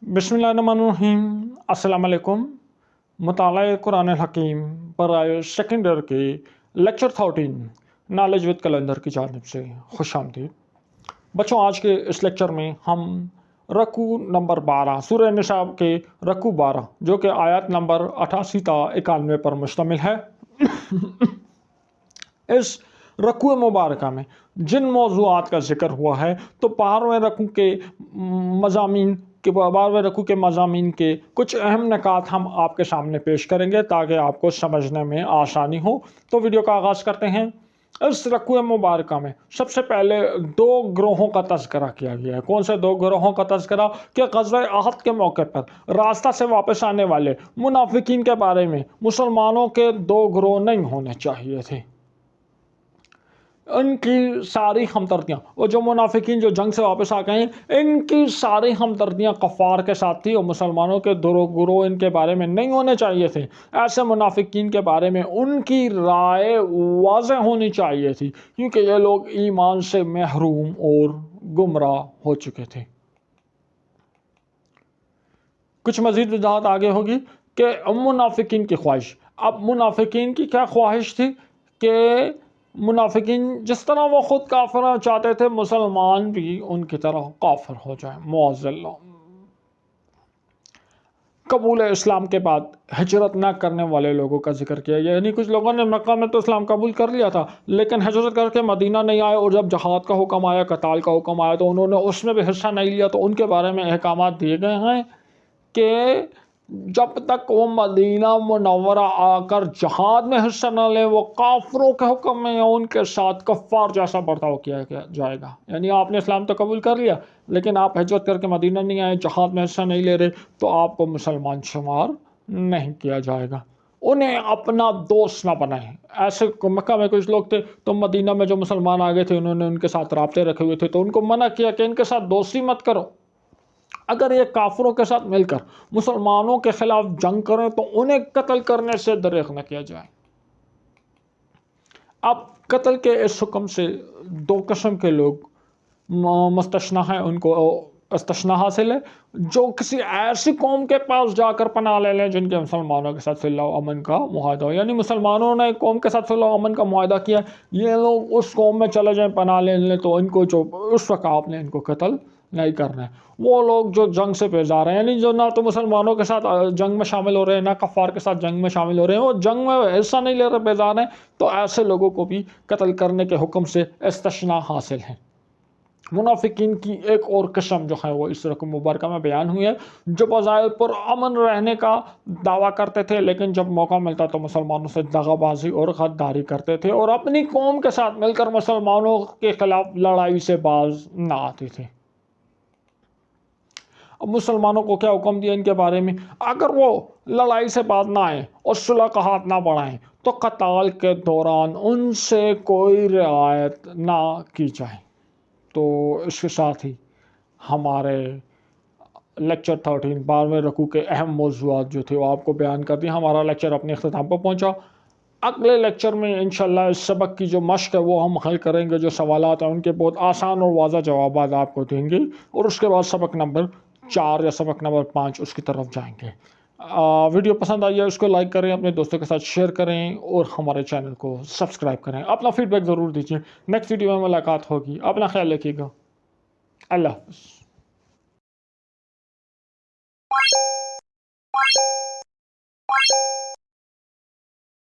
बिस्मिल्लाहिर्रहमानिर्रहीम। अस्सलाम वालेकुम। मुताला कुरान हकीम पर सेकंड ईयर के लेक्चर 13 नॉलेज विद कैलेंडर की जानिब से खुश आमदीद। बच्चों, आज के इस लेक्चर में हम रकू नंबर 12 सूरह निसा के रकू 12 जो कि आयत नंबर 88 ता 91 पर मुश्तमिल है। इस रकू मुबारक में जिन मौज़ूआत का जिक्र हुआ है तो 12वें रकू के मज़ामीन के 12वें रकू के मज़ामीन के कुछ अहम निकात हम आपके सामने पेश करेंगे ताकि आपको समझने में आसानी हो। तो वीडियो का आगाज़ करते हैं। इस रकू मुबारक में सबसे पहले दो ग्रोहों का तज़किरा किया गया है। कौन से दो ग्रोहों का तज़किरा? कि ग़ज़वा अहद के मौके पर रास्ता से वापस आने वाले मुनाफिकीन के बारे में मुसलमानों के दो ग्रोह नहीं होने चाहिए थे। इनकी सारी हमदर्दियाँ, वो जो मुनाफिकीन जो जंग से वापस आ गए हैं, इनकी सारी हमदर्दियाँ कफ़ार के साथ थी और मुसलमानों के दो ग्रोह इनके बारे में नहीं होने चाहिए थे। ऐसे मुनाफिकीन के बारे में उनकी राय वाज़ेह होनी चाहिए थी क्योंकि ये लोग ईमान से महरूम और गुमराह हो चुके थे। कुछ मज़ीद वजाहत आगे होगी कि मुनाफिकीन की ख्वाहिश। अब मुनाफिकीन की क्या ख्वाहिश थी कि मुनाफिकीन जिस तरह वो ख़ुद काफिर चाहते थे मुसलमान भी उनकी तरह काफिर हो जाए। मुअज़्ज़ल्लाह। कबूल इस्लाम के बाद हिजरत न करने वाले लोगों का जिक्र किया गया। यानी कुछ लोगों ने मक्का में तो इस्लाम कबूल कर लिया था लेकिन हिजरत करके मदीना नहीं आए और जब जहाद का हुक्म आया, कताल का हुक्म आया तो उन्होंने उसमें भी हिस्सा नहीं लिया। तो उनके बारे में अहकामात दिए गए हैं कि जब तक वो मदीना मुनव्वरा आकर जहाद में हिस्सा न ले वो काफरों के हुक्म में या उनके साथ कफ़ार जैसा बर्ताव किया जाएगा। यानी आपने इस्लाम तो कबूल कर लिया लेकिन आप हिजरत करके मदीना नहीं आए, जहाद में हिस्सा नहीं ले रहे तो आपको मुसलमान शुमार नहीं किया जाएगा। उन्हें अपना दोस्त ना बनाएं। ऐसे मक्का में कुछ लोग थे तो मदीना में जो मुसलमान आ गए थे उन्होंने उनके साथ राब्ते रखे हुए थे तो उनको मना किया कि इनके साथ दोस्ती मत करो। अगर ये काफिरों के साथ मिलकर मुसलमानों के खिलाफ जंग करें तो उन्हें कत्ल करने से दरेख न किया जाए। अब कत्ल के इस हुक्म से दो किस्म के लोग मुस्तस्ना हैं, उनको इस्तस्ना हासिल है। जो किसी ऐसी कौम के पास जाकर पनाह ले लें जिनके मुसलमानों के साथ सुलह अमन का मुआहदा हो। यानी मुसलमानों ने कौम के साथ सुलह अमन का मुआहदा किया, ये लोग उस कौम में चले जाएं पनाह ले लें तो इनको जो उस वक्त आपने इनको कत्ल नहीं करना है। वो लोग जो जंग से बेजार हैं, यानी जो ना तो मुसलमानों के साथ जंग में शामिल हो रहे हैं ना कफ़ार के साथ जंग में शामिल हो रहे हैं, वो जंग में हिस्सा नहीं ले रहे, बेजार हैं, तो ऐसे लोगों को भी कत्ल करने के हुक्म से इस्तस्ना हासिल है। मुनाफिकीन की एक और किस्म जो है वो इस रकम मुबारक में बयान हुई है, जो बज़ाहिर पर अमन रहने का दावा करते थे लेकिन जब मौका मिलता तो मुसलमानों से दगाबाजी और गद्दारी करते थे और अपनी कौम के साथ मिलकर मुसलमानों के खिलाफ लड़ाई से बाज ना आते थे। अब मुसलमानों को क्या हुक्म दिया इनके बारे में? अगर वो लड़ाई से बाज ना आए और सुलह का हाथ ना बढ़ाएं तो कताल के दौरान उनसे कोई रियायत ना की जाए। तो इसके साथ ही हमारे लेक्चर 13 12वें रकू के अहम मौज़ूआत जो थे वो आपको बयान कर दिए। हमारा लेक्चर अपने अख्ताम पर पहुंचा। अगले लेक्चर में इंशाल्लाह इस सबक की जो मश्क है वो हम हल करेंगे। जो सवालात हैं उनके बहुत आसान और वाज़ा जवाब आपको देंगे और उसके बाद सबक नंबर 4 या सबक नंबर 5 उसकी तरफ जाएंगे। वीडियो पसंद आई है उसको लाइक करें, अपने दोस्तों के साथ शेयर करें और हमारे चैनल को सब्सक्राइब करें। अपना फीडबैक ज़रूर दीजिए। नेक्स्ट वीडियो में मुलाकात होगी। अपना ख्याल रखिएगा। अल्लाह हाफ़िज़।